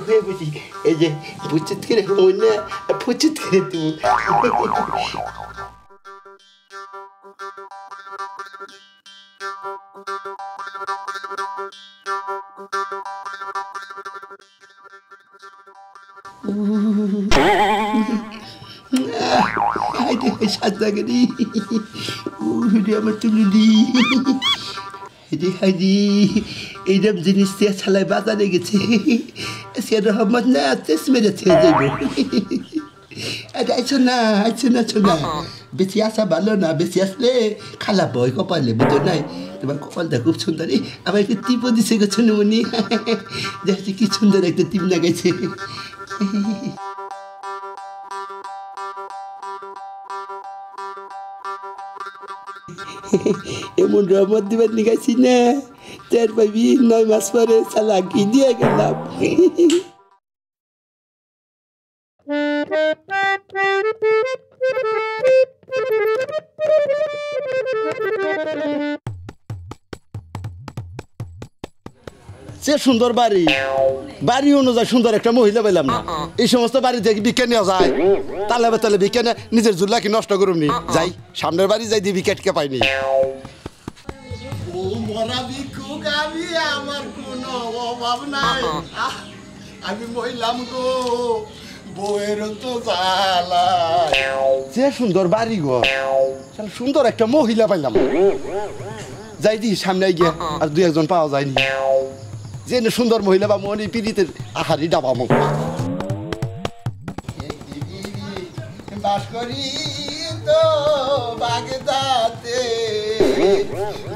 হয়ে বুঝি এই যে বুঝছিত করে মনে ফুচিত করে তুমি সাজদাগরি আমার তুলুলি হাজি এইরকম জিনিস দিয়ে ছালাই বাজারে গেছে সে রহমত না চেস মেরেছে যাইব আইছো না ছোনা বেশি আসা ভালো না বেশি আসলে খালাপ হয় কপালে বুঝো নাই তোমার কপালটা খুব সুন্দর আবার একটা টিপও দিছে গো ছোনমনি দেখছি কি সুন্দর একটা টিপ লাগাইছে এমন রহমত দিবার নিগাইছি না চার পাবি 9 মাস পরে চালাকি দিয়ে গেলাম সে সুন্দর বাড়ি বাড়ি অনুযায়ী সুন্দর একটা মহিলা পেলাম না এই সমস্ত বাড়ি থেকে বিজ্ঞান নেওয়া যায় তাহলে বিজ্ঞানে নিজের জুল্লাকে নষ্ট করুন নি যাই সামনের বাড়ি যাই দিয়ে বিকেটকে পাইনি আমার কোনো অভাব নাই আমি মহিলাম গো বউয়ের তো জ্বালা যে সুন্দর বাড়ি গো সুন্দর একটা মহিলা পাইলাম যাই দি সামনে গিয়ে আর 2-1 জন পাওয়া যায়নি যে সুন্দর মহিলা বা মনি পীড়িতের আহারি ডাবা মুখ বাস করি তো বাগদাতে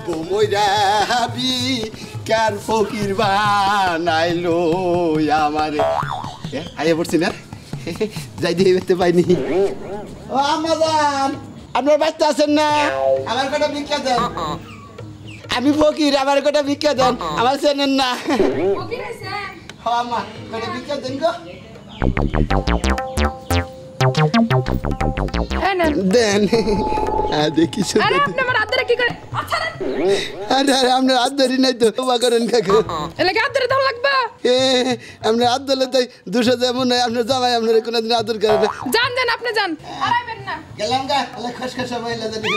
বমইরাবি কার ফকির বানাইলো আমারে আইয়া পড়ছি না যাই দিয়ে দেখতে পাইনি ও আমাজান আপনার বাচ্চা আছেন না আমার কটা ভিক্ষা দেন আমি ফকির আমার কটা ভিক্ষা দেন আমার চেনেন না মা কটা ভিক্ষা দেন গো দেন দেখি আপনার হাত ধরি নাই তো করেন কাকু আপনার হাত ধরলে তাই 200 যেমন আপনার জামাই আপনার কোনোদিন আদর করে না জান দেন আপনি যান গেলাম গা খসখসা মহিলা জানি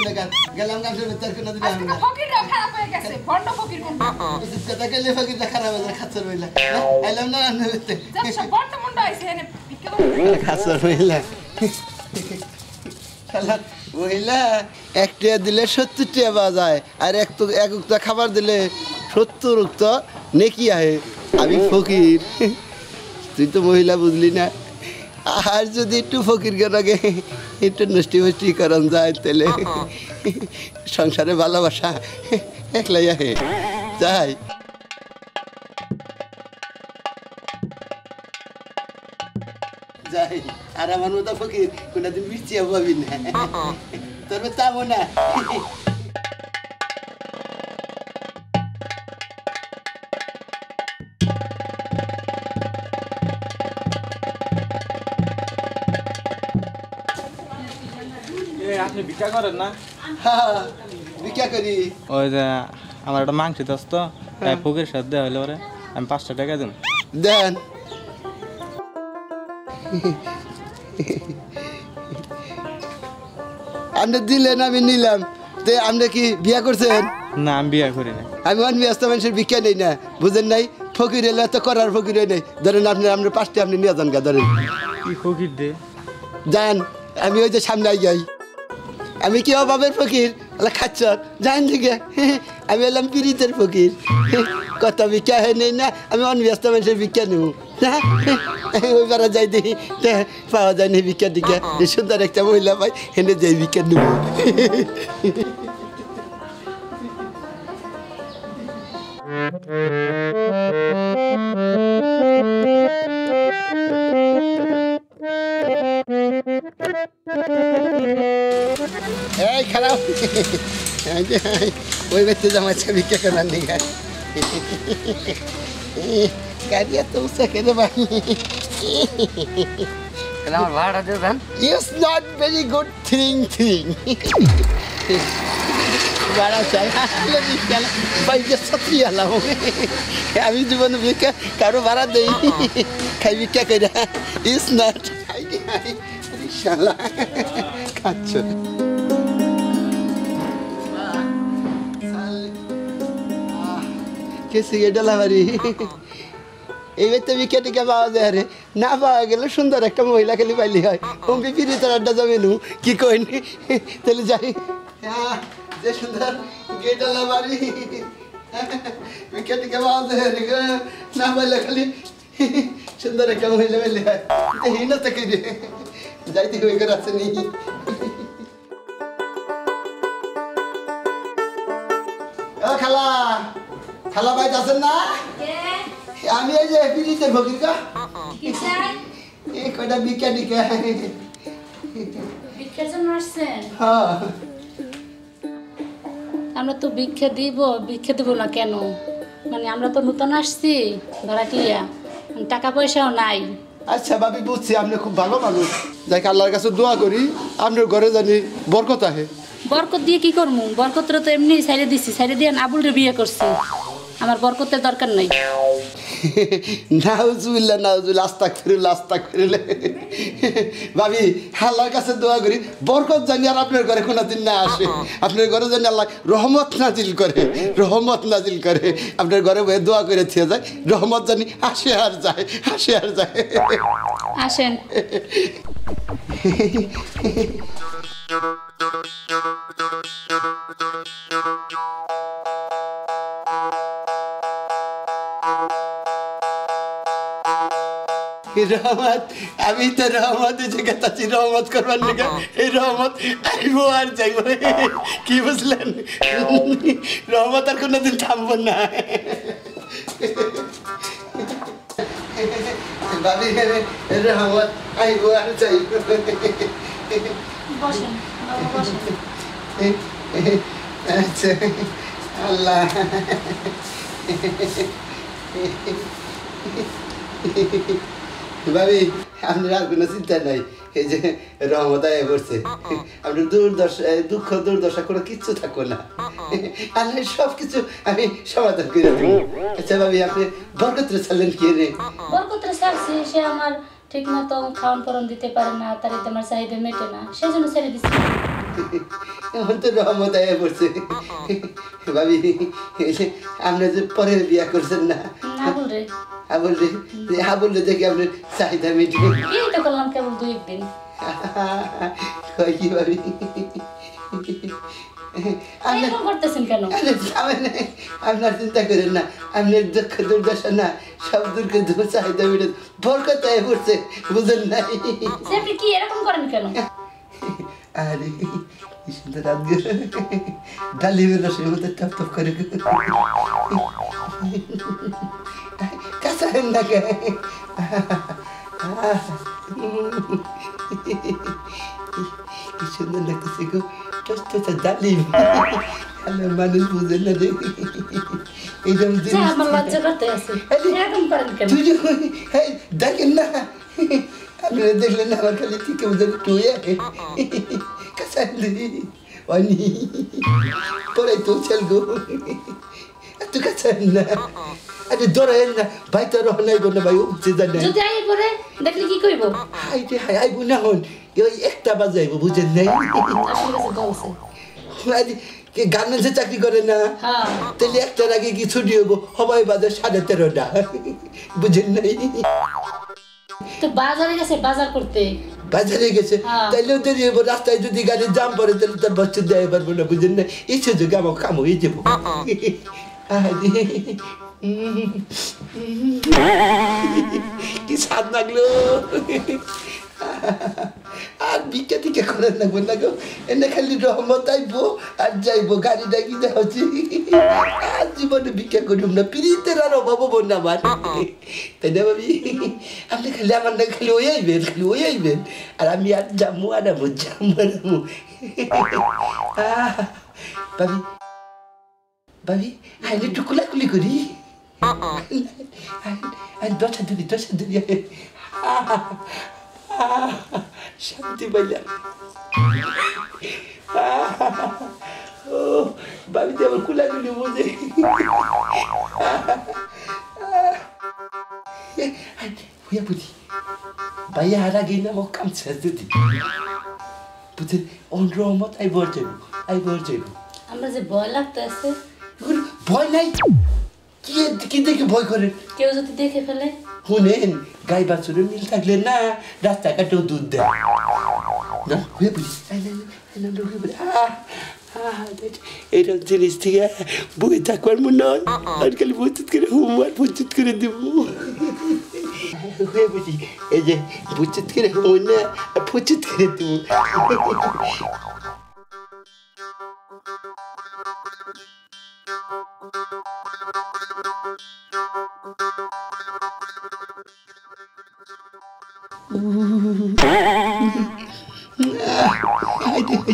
গেলাম গা ভিতর কোনোদিন ফকিররা খারাপ হয়ে গেছে ভন্ড ফকির কোন কথা কইলে ফকিরটা খারাপ হয়ে যায় খাচ্ছর মহিলা আইলাম না আপনার ভিতর সব ভন্ড মন্ড আইছে এনে খাচ্ছর মহিলা মহিলা 1 টাকা দিলে 70 টাকা পাওয়া যায় আর এক উক্তা খাবার দিলে 70 উক্তা নেকি আহে আমি ফকির তুই তো মহিলা বুঝলি না আর যদি একটু ফকির আগে একটু নষ্টি করান যায় তাহলে সংসারে ভালোবাসা একলাই আহে যাই যাই আর আমার মতো ফকির কোনদিন বিচিয়া পাবি না তোর তাবো না আপনি ভিক্ষা করেন না ভিক্ষা করি ওই যে আমার একটা মাংস দোস তো ফকির সাথে দেওয়া হলে পরে আমি 500 টাকা দিন দেন আপনি দিলেন আমি নিলাম তে আপনি কি বিয়া করছেন না আমি বিয়া করি না আমি অনব্যস্ত মানুষের ভিক্ষা নেই না বুঝেন নাই ফকির এলে তো করার ফকির নেই ধরেন আপনি আপনার 5টা আপনি নিয়ে যান গা ধরেন কি ফকির দে যান আমি ওই যে সামনে যাই আমি কি অভাবের ফকির খাচ্ছ যান দিকে আমি এলাম পীড়িতের ফকির কত ভিক্ষা হয় নেই না আমি অনব্যস্ত মানুষের ভিক্ষা নেব ওই বেড়া যাই দেখি পাওয়া যায়নি ভিক্ষা টিকা সুন্দর একটা মহিলা পাই হেনে যাই ভিক্ষা নেব এই খারাপ ওই ব্যক্তি জামাচ্ছে ভিক্ষা করার নিয়ে গাড়ি এত উঁচা কেটে পাই আমার ভাড়া দেবেন it's not very good thing ভাড়া চাই বাইকে সাথে এলাম আমি জীবনে ভিক্ষা কারো ভাড়া দেই খাই ভিক্ষা কইরা ইজ নট শালা খাচ্ছ কেসি গেডালা বাড়ি এইবার তো ভিক্ষা টিকা পাওয়া যায় রে না পাওয়া গেলে সুন্দর একটা মহিলা খালি পাইলি হয় অম্বি ফিরি তোর আড্ডা যাবে নু কি কইনি তাহলে যাই যে সুন্দর গেডালা বাড়ি ভিক্ষা টিকা পাওয়া যায় রে না পাইলে খালি সুন্দর একটা মহিলা পাইলি হয় এই না তাকে রে যাইতে হয়ে গেছে আছে নি খালা খালা ভাই আছেন না আমি এই যে ফিরিতে ভগির কা এই কয়টা ভিক্ষা টিকা ভিক্ষার জন্য আসছেন হ্যাঁ আমরা তো ভিক্ষা দিব না কেন মানে আমরা তো নতুন আসছি ভাড়াটিয়া টাকা পয়সাও নাই আচ্ছা ভাবি বুঝছি আপনি খুব ভালো মানুষ যাই আল্লাহর কাছে দোয়া করি আপনার ঘরে জানি বরকত আহে বরকত দিয়ে কি করবো বরকতরা তো এমনি সাইডে দিছি সাইডে দিয়ে আবুলরে বিয়ে করছি আমার বরকতের দরকার নাই নাউজুবিল্লাহ আস্তাক ফিরুলে ভাবি আল্লাহর কাছে দোয়া করি বরকত জানি আর আপনার ঘরে কোনোদিন না আসে আপনার ঘরে জানি আল্লাহ রহমত নাজিল করে আপনার ঘরে বয়ে দোয়া করে থিয়ে যায় রহমত জানি আসে আর যায় আসেন রহমত আমি তো রহমত গেছি রহমত করবার লিগে এই রহমত আইবো আর যাইব কি বুঝলেন রহমত আর কোনোদিন থামবো না ভাবি রহমত আইবো আর যাইব বসেন বাবা বসেন আচ্ছা আল্লাহ ভাবি আপনার আর কোনো চিন্তা নাই এই যে রহমত আয় করছে আপনার দুঃখ দুর্দশা কোনো কিচ্ছু থাকো না আল্লাহ সব কিছু আমি সমাধান করে দেবো আচ্ছা ভাবি আপনি বরকতরে ছাড়লেন কি রে বরকতরে ছাড়ছি সে আমার ঠিক মতো খাওয়ান পরন দিতে পারে না তার আমার চাহিদা মেটে না সেই জন্য ছেড়ে দিচ্ছি এখন তো রহমত আয় করছে ভাবি আপনি যে পরে বিয়া করছেন না বললে দেখি আপনার চাহিদা মিটে এইটা করলাম কেবল 2 দিন কি ভাবি করতেছেন কেন আপনার চিন্তা করেন না আপনার দুঃখ দুর্দশা না সব দুঃখ চাহিদা মিটে বরকত আয় করছে বুঝেন নাই আপনি কি এরকম করেন কেন আরে কি সুন্দর রাত গেল ডালিমের রসের মধ্যে টপ টপ করে কাঁচা হেন না কে কি সুন্দর লাগতেছে গো টস ডালিম মানুষ বুঝেন না রে আমার লজ্জা করতে আছে এরকম করেন কেন দেখেন না আপনারা দেখলেন না আমার খালি ঠিক বুঝেন টুয়ে কাঁচা অনি পরে তো চল গো তুই কাঁচা না আরে ধরেন না ভাই তো রহ নাই না ভাই বুঝতে জানে যদি আই পরে দেখলে কি কইব আইবো না হন ওই একটা বাজাইব বুঝেন নাই গার্মেন্টসে চাকরি করে না তাহলে একটার আগে কি ছুটি হবো হবাই বাজার 13:30টা বুঝেন নাই তো বাজারে গেছে বাজার করতে বাজারে গেছে তাইলে দেরি হবো রাস্তায় যদি গাড়ির জাম পড়ে তাহলে তার বাচ্চা দেয় পারবো না বুঝেন না এই সুযোগ আমার কাম হয়ে যাবো কি স্বাদ লাগলো আর ভিক্ষা টিকা করার লাগবো না গো এনে খালি রহমত আইবো আর যাইবো গাড়ি ডাকি হচ্ছে আর জীবনে ভিক্ষা করুম না পিড়িতের আর অভাব হবো না আমার তাই না ভাবি আপনি খালি আমার না খালি ওই আইবেন আর আমি আর জামু আনাবো ভাবি ভাবি আইলে একটু কুলাকুলি করি দশা ধরি শান্তি পাইলাম ও ভাবিতে আমার কুলাকুলি বোঝে হুইয়া বুঝি ভাইয়া হারা গিয়ে না মোক কাম শেষ দিতে বুঝছেন অন রহমত আই বল যাইব আমরা যে ভয় লাগতেছে ভয় নাই কি দেখে ভয় করেন কেউ যদি দেখে ফেলে শুনেন গাই বাছুরের মিল থাকলে না রাস্তাঘাটেও দুধ দেয় না হুয়ে বুঝি এইরকম জিনিস থেকে বই থাকবার মনে হয় আর খালি প্রস্তুত করে হুম আর প্রস্তুত করে দেব হুয়ে বুঝি এই যে প্রস্তুত করে হুম না প্রস্তুত করে দেব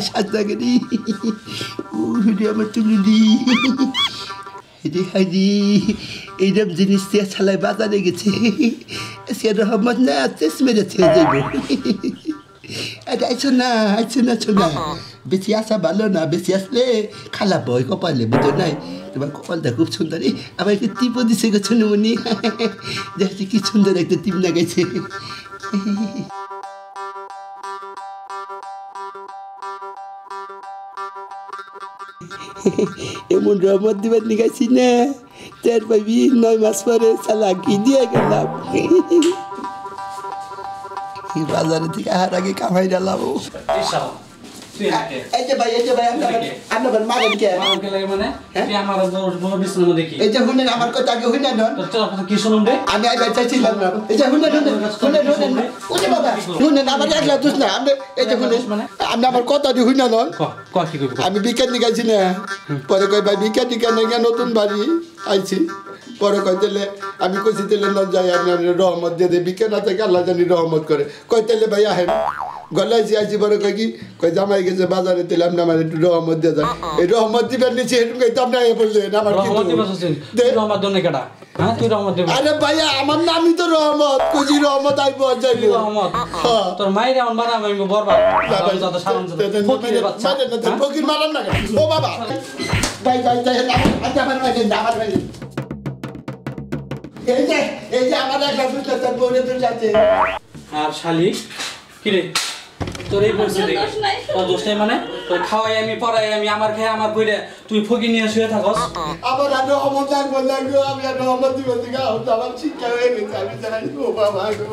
সাজদাগিরি আমার তুলি এইরকম জিনিস দিয়ে ছালাই বাজারে গেছে সে রহমত না চেস মেরেছে যাইব এটা আইছো না বেশি আসা ভালো না বেশি আসলে খালা বই কপালে বুঝো নাই তোমার কপালটা খুব সুন্দর আমার একটা টিপও দিছে গেছো উনি দেখছি কি সুন্দর একটা টিপ না গেছে এমন রহমত দিবার নিগাইছি না তার পাবি 9 মাস পরে চালাকি দিয়ে গেলাম বাজারে থেকে আহার আগে কামাই ডালাম এই যে ভাই আপনার মারেন কে এই যে শুনেন আমার কথা আগে শুনেন আমি আগে চাইছিলাম না এই যে শুনেন বাবা শুনেন আমার একলা দোষ না আপনি এই যে শুনেন আপনি আমার কথা দিয়ে শুনেন আমি বিজ্ঞান নিকাইছি না পরে কই ভাই বিজ্ঞান নিকা নতুন বাড়ি আইছি পরে কই দিলে আমি কইছি দিলে না যাই আপনার রহমত দিয়ে দেয় বিজ্ঞান থেকে আল্লাহ জানি রহমত করে কই দিলে ভাই আহেন গলাইছি আইছি পরে কই কি কই জামাই গেছে বাজারে দিলাম না আমার একটু রহমত দিয়ে যায় এই রহমত দিবেন নিচে এরকম কইতাম না বললেন আমার আরে ভাইয়া আমার নামই তো রহমত কইছি রহমত আইব যাইব তোর মাইরে আমার বাড়া আমি বরবাদ ফকির মারান না ও বাবা ভাই আমার এই যে আমার একটা বুঝতে তার বউরে তো যাচ্ছে আর শালি কি রে তোর এই পরিস্থিতি তোর দোষ নাই মানে তোর খাওয়াই আমি পড়াই আমি আমার খেয়ে আমার বইরে তুই ফকির নিয়ে শুয়ে থাকস আবার আমি রহমত লাগবো আমি আর রহমত দিব দিকে আমার শিক্ষা হয়ে গেছে আমি জানি ও বাবা গো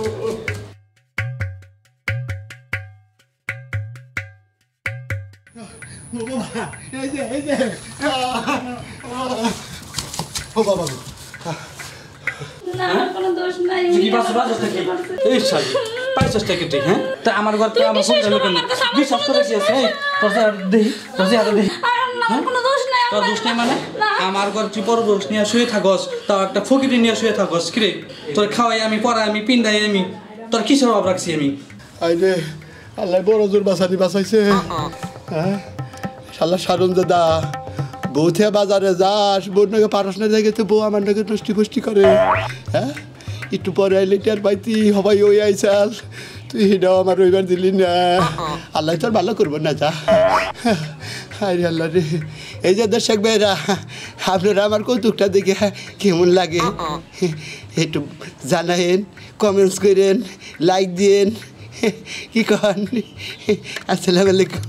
ও বাবা না কোনো দোষ নাই কি বাস এই শালি পাইছস টাকা ঠিক হ্যাঁ তা আমার ঘর থেকে আমার ফোন লোকেন বিশ্বাস করে কি আছে তোর দেই কোনো দোষ নাই তোর দোষ নাই মানে আমার ঘর তুই পর দোষ নিয়ে শুয়ে থাকস তাও একটা ফকির নিয়ে শুয়ে থাকস কি রে তোর খাওয়াই আমি পড়াই আমি পিন্দাই আমি তোর কিসের অভাব রাখছি আমি আইরে আল্লাহ বড় জোর বাঁচাইছে হ্যাঁ শালা সারুন দাদা বউথে বাজারে যাস বউর নাকি পড়াশোনা জায়গায় তো বউ আমার নাকি টুষ্টি করে হ্যাঁ একটু পরে আইলে টিয়ার পাইতি হবাই ওই আইসাল তুই সেটাও আমার রবিবার দিলি না আল্লাহ তোর ভালো করবো না যা আরে আল্লাহ রে এই যে দর্শক ভাইরা আপনারা আমার কৌতুকটা দেখে কেমন লাগে একটু জানায়েন কমেন্টস করেন লাইক দিয়েন কি কন আসসালামু আলাইকুম